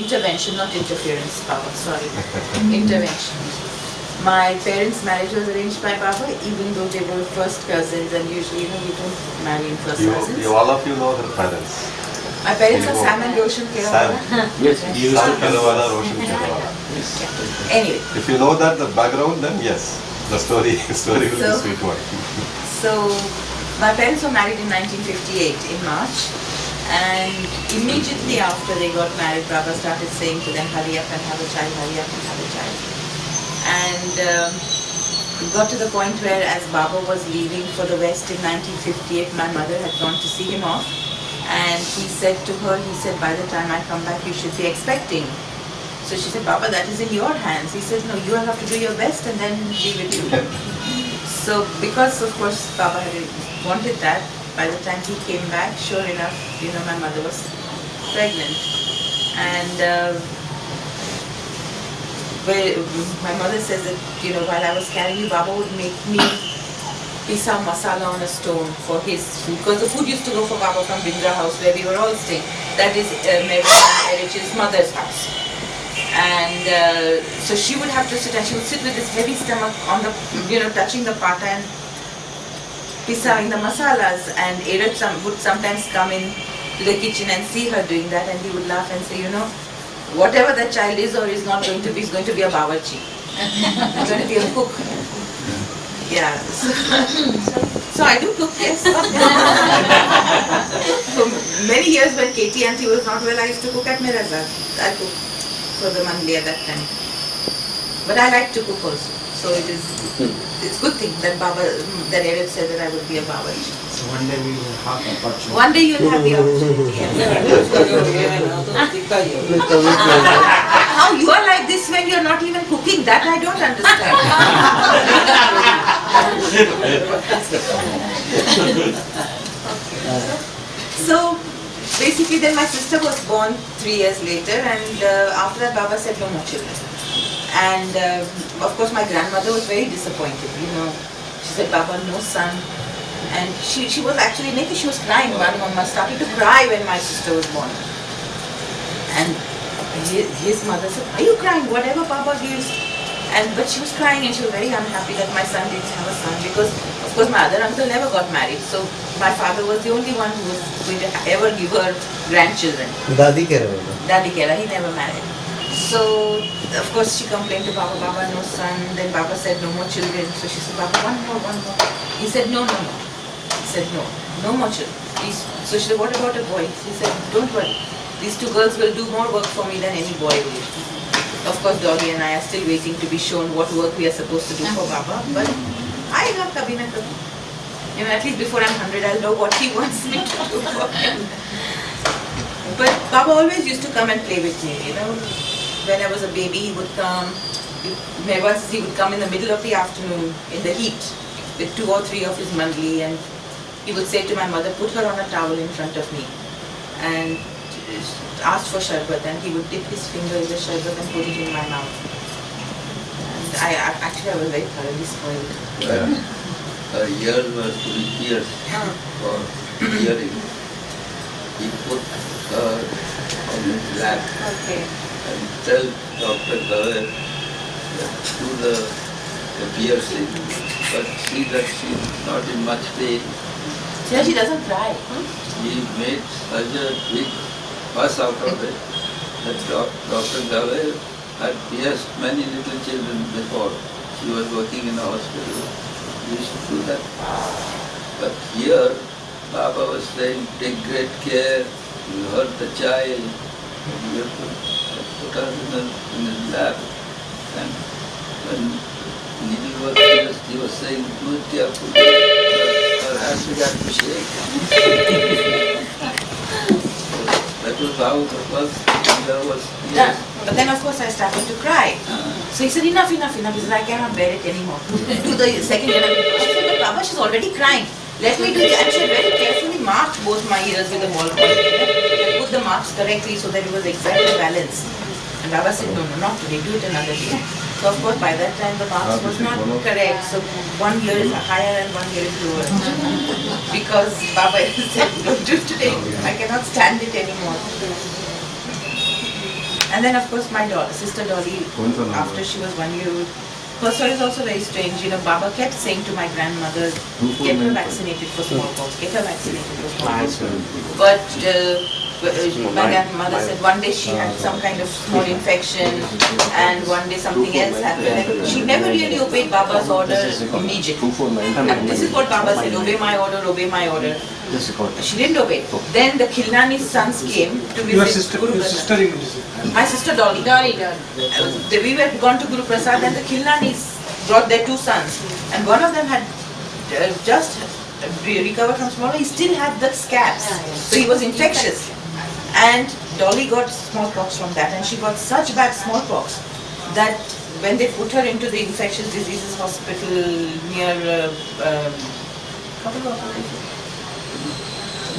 Intervention, not interference, Baba, sorry. Intervention. My parents' marriage was arranged by Baba, even though they were first cousins, and usually, we don't marry in first cousins. All of you know her parents. My parents are Sam and Roshan Kerawala. Yes, he used Sam to Kerawala, Roshan Kerawala. Anyway. If you know that, the background, then yes, the story will be a sweet one. So, my parents were married in 1958 in March, and immediately after they got married, Baba started saying to them, hurry up and have a child, hurry up and have a child. And it got to the point where, as Baba was leaving for the West in 1958, my mother had gone to see him off, and he said to her, by the time I come back, you should be expecting. So she said, Baba, that is in your hands. He said, no, you have to do your best and then leave it to me. So because, of course, Baba had wanted that, by the time he came back, sure enough, my mother was pregnant. And my mother says that, while I was carrying you, Baba would make me pisa masala on a stone for his food. Because the food used to go for Baba from Bindra house where we were all staying. That is Mehera Arjani's mother's house. And so she would have to sit, and she would sit with this heavy stomach on the, touching the pata and pisa in the masalas. And Erat would sometimes come in to the kitchen and see her doing that, and he would laugh and say, whatever that child is or is not going to be, is going to be a bawarchi. It's going to be a cook. Yeah. So I do cook, yes. For many years when Katie auntie was not well, I used to cook at Mirazad. I cooked for the Mandli at that time. But I like to cook also. So it's a good thing that Erev said that I would be a bawarchi. So one day we will have the opportunity. One day you'll have the opportunity. How you are like this when you're not even cooking, that I don't understand. So basically then my sister was born 3 years later, and after that Baba said no more children. And of course my grandmother was very disappointed, She said, Baba, no son. And she was actually naked, she was crying. Mama started to cry when my sister was born. And his mother said, are you crying? Whatever Baba gives. But she was crying and she was very unhappy that my son didn't have a son, because of course my other uncle never got married. So my father was the only one who was going to ever give her grandchildren. Dadi Kera. Dadi Kera, he never married. So of course she complained to Baba, Baba, no son. Then Baba said no more children. So she said, Baba, one more. He said, no. He said, no more children. So she said, what about a boy? He said, don't worry. These 2 girls will do more work for me than any boy will. Of course, Dolly and I are still waiting to be shown what work we are supposed to do for Baba. But I have kabhi na kabhi. At least before I'm 100, I'll know what he wants me to do for him. But Baba always used to come and play with me, When I was a baby, he would come. He would come in the middle of the afternoon in the heat with 2 or 3 of his mandli, and he would say to my mother, put her on a towel in front of me, and asked for sharbat, and he would dip his finger in the sharbat and put it in my mouth. And I was very thoroughly spoiled. Her ears were fully pierced for hearing. He put her on his lap and tell Dr. Gawe to the piercing, but see that she's not in much pain. Yeah, she doesn't cry. He made such a big fuss out of it that Dr. Gawe had pierced many little children before. She was working in a hospital. He used to do that. But here, Baba was saying, take great care, you hurt the child. You have to put her in his lap. And when needle was pierced, he was saying, do it carefully. Her hands began to shake. That was how the first finger was pierced. But then of course I started to cry. So he said, enough, he said, I cannot bear it anymore. Do the second one. I said, but Baba, she's already crying. Let me do it. And she had very carefully marked both my ears with a ball point. I put the marks correctly so that it was exactly balanced. And Baba said, no, not today, do it another day. So of course by that time the marks was not correct. So one ear is higher and one ear is lower. Because Baba said, don't do it today. I cannot stand it anymore. And then of course my sister Dolly, after she was 1 year old, her story is also very strange. You know, Baba kept saying to my grandmother, get her vaccinated for smallpox, get her vaccinated for smallpox. But my grandmother said one day she had some kind of small infection and one day something else happened. And she never really obeyed Baba's order immediately. And this is what Baba said, obey my order, obey my order. She didn't obey. Then the Khilnani's sons came to visit Your sister, Guru your Prasad. sister in My sister Dolly. We were gone to Guru Prasad and the Khilnanis brought their 2 sons. And one of them had just recovered from smallpox. He still had the scabs. So he was infectious. And Dolly got smallpox from that. And she got such bad smallpox that when they put her into the infectious diseases hospital near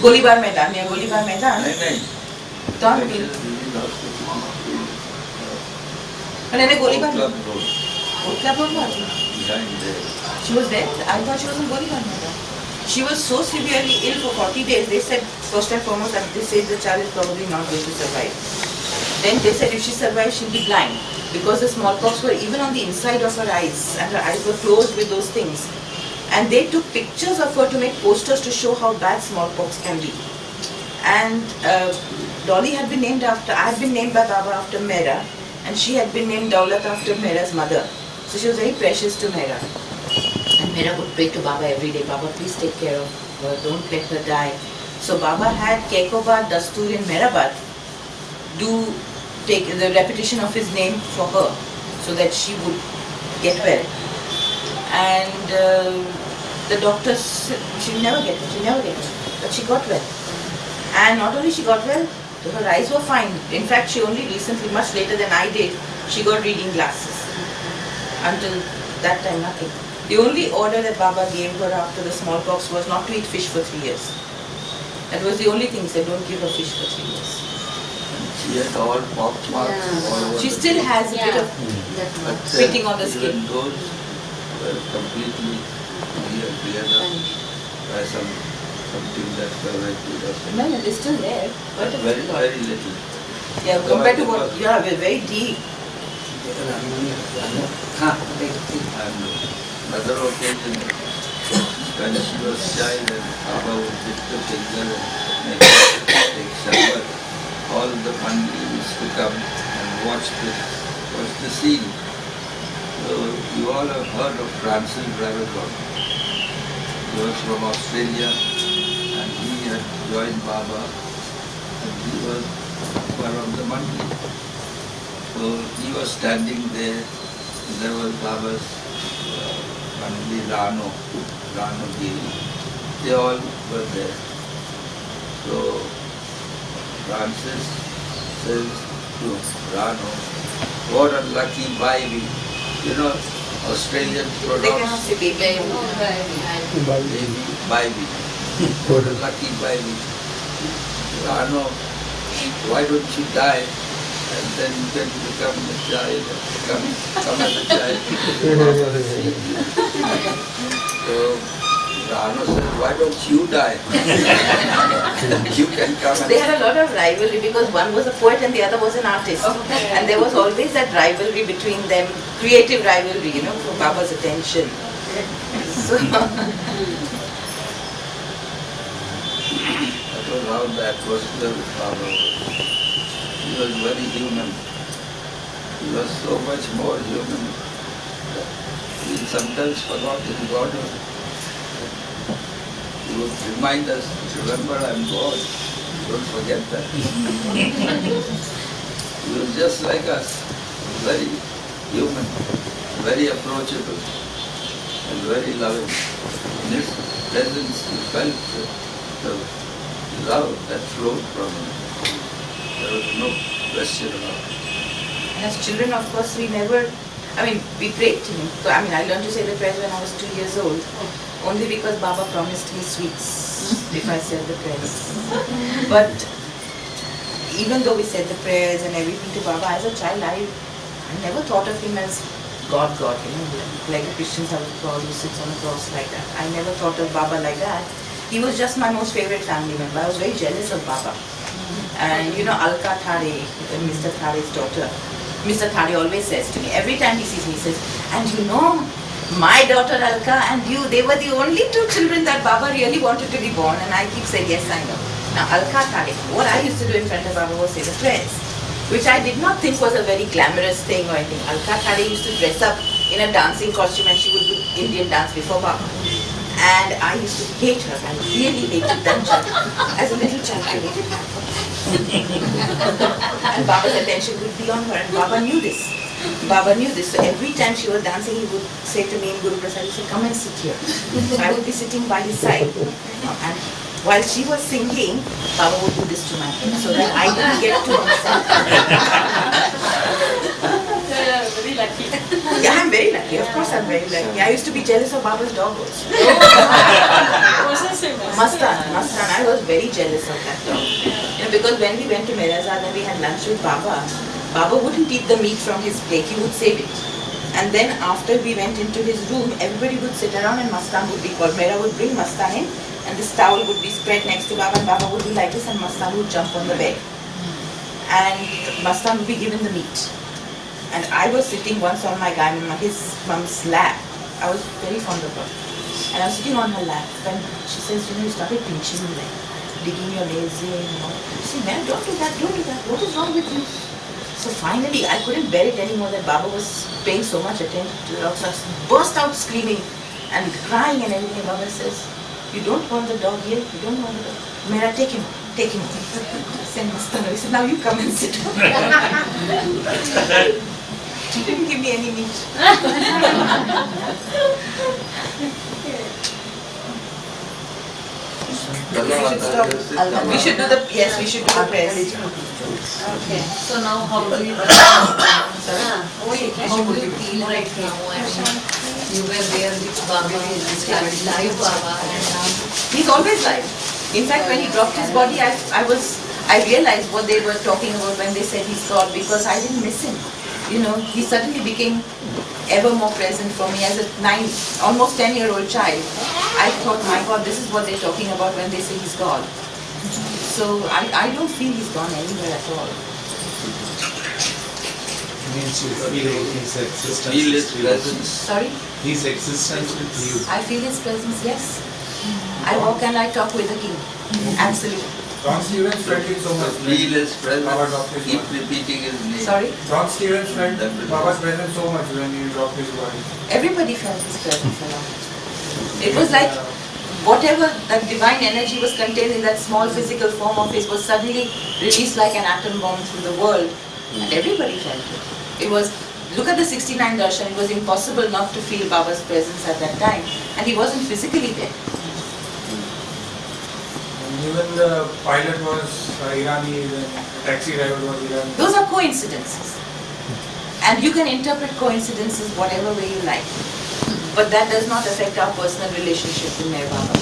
Golibar Maidan, near Golibar Maidan. Don't be. Golibar. She was there? I thought she was in Golibar Maidan. She was so severely ill for 40 days. They said, first and foremost, that they said the child is probably not going to survive. Then they said if she survives, she'll be blind. Because the smallpox were even on the inside of her eyes. And her eyes were closed with those things. And they took pictures of her to make posters to show how bad smallpox can be. And Dolly had been named after, I had been named by Baba after Mehera, and she had been named Daulat after Mehera's mother. So she was very precious to Mehera. And Mehera would pray to Baba every day, Baba, please take care of her, don't let her die. So Baba had Kekobad Dastur in Meherabad do take the repetition of his name for her, so that she would get well. And the doctors said she'll never get well, but she got well. And not only she got well, her eyes were fine. In fact, she only recently, much later than I did, she got reading glasses. Until that time, nothing. The only order that Baba gave her after the smallpox was not to eat fish for 3 years. That was the only thing he said, don't give her fish for 3 years. She had all pock marks all over. She still has a bit of pitting on the skin. Even those were completely cleared up by something that corrected us. No, they're still there. But very, very little. Yeah, compared to what, yeah, we're very deep. And another occasion, when she was child and Baba would pick the finger and take shower, all the mandis used to come and watch the scene. So you all have heard of Francis Dragon. He was from Australia and he had joined Baba and he was one of the mandi. So he was standing there and there was Baba's mandi Rano Giri. They all were there. So Francis says to Rano, what a lucky baby. You know, Australian They cannot pronounce say baby. baby. What a lucky baby. Rano, why don't you die? And then you can become a child, come as a child. So Rano said, why don't you die? You can come and They had a lot of rivalry because one was a poet and the other was an artist. And there was always that rivalry between them, creative rivalry, you know, for Baba's attention. So, that was how the atmosphere with Baba was. He was very human. He was so much more human that he sometimes forgot his godhood. He would remind us, remember I'm God, don't forget that. He was just like us, very human, very approachable and very loving. In his presence you felt the love that flowed from him. There was no question about it. and as children, of course, we prayed to him. So, I learned to say the prayers when I was 2 years old. Only because Baba promised me sweets if I said the prayers. But even though we said the prayers and everything to Baba, as a child, I never thought of him as God, you know, like the Christians have a God who sits on a cross like that. I never thought of Baba like that. He was just my most favorite family member. I was very jealous of Baba. And you know, Alka Thare, Mr. Thare's daughter, Mr. Thare always says to me, every time he sees me, he says, and you know, my daughter Alka and you, they were the only two children that Baba really wanted to be born. And I keep saying, yes, I know. Now, Alka Thare, what I used to do in front of Baba was say the prayers, which I did not think was a very glamorous thing or anything. Alka Thare used to dress up in a dancing costume and she would do Indian dance before Baba. And I used to hate her. I really hated that child. As a little child, I hated her. And Baba's attention would be on her, and Baba knew this. Baba knew this. So every time she was dancing, he would say to me in Guru Prasad, he said, come and sit here. So I would be sitting by his side. And while she was singing, Baba would do this to my head so that I didn't get to understand. Very lucky. Yeah, I'm very lucky. Of course, I'm very lucky. I used to be jealous of Baba's dog also. Mastan. I was very jealous of that dog. You know, because when we went to Mehera Arjani, we had lunch with Baba. Baba wouldn't eat the meat from his plate. He would save it. And then after we went into his room, everybody would sit around and Mastan would be called. Mehera would bring Mastan in and this towel would be spread next to Baba and Baba would be like this and Mastan would jump on the bed. And Mastan would be given the meat. And I was sitting once on his mum's lap. I was very fond of her. And I was sitting on her lap when she says, you know, you started pinching me, like digging your nails in and all. I said, man, don't do that. What is wrong with you? So finally, I couldn't bear it anymore that Baba was paying so much attention to the dog. So I burst out screaming and crying and everything. Baba says, you don't want the dog here? You don't want the dog? Mehera, take him. I said, Mastana. He said, now you come and sit. She didn't give me any meat. Okay. We should do the prayers. Okay. So now how do you feel right now? You were there with Baba, live Baba, and now He's always live. In fact, when he dropped his body, I realized what they were talking about when they said he's God, because I didn't miss him. You know, he suddenly became ever more present for me as a almost 10-year-old child. I thought, my God, this is what they're talking about when they say he's God. So I don't feel he's gone anywhere at all. Means you feel his existence. Feel his presence. Sorry? His existence with you. I feel his presence, yes. I walk and I talk with the king. Absolutely. John Stevens felt it so much. Feel his Baba presence. dropped his Keep body. repeating his name. Sorry? John Stevens felt Baba's presence so much when he dropped his body. Everybody felt his presence around. It was like whatever that divine energy was contained in that small physical form of his was suddenly released like an atom bomb through the world. And everybody felt it. It was, look at the 69 darshan, it was impossible not to feel Baba's presence at that time. And he wasn't physically there. Even the pilot was Irani, the taxi driver was Irani. Those are coincidences. And you can interpret coincidences whatever way you like. But that does not affect our personal relationship with Mehera Baba.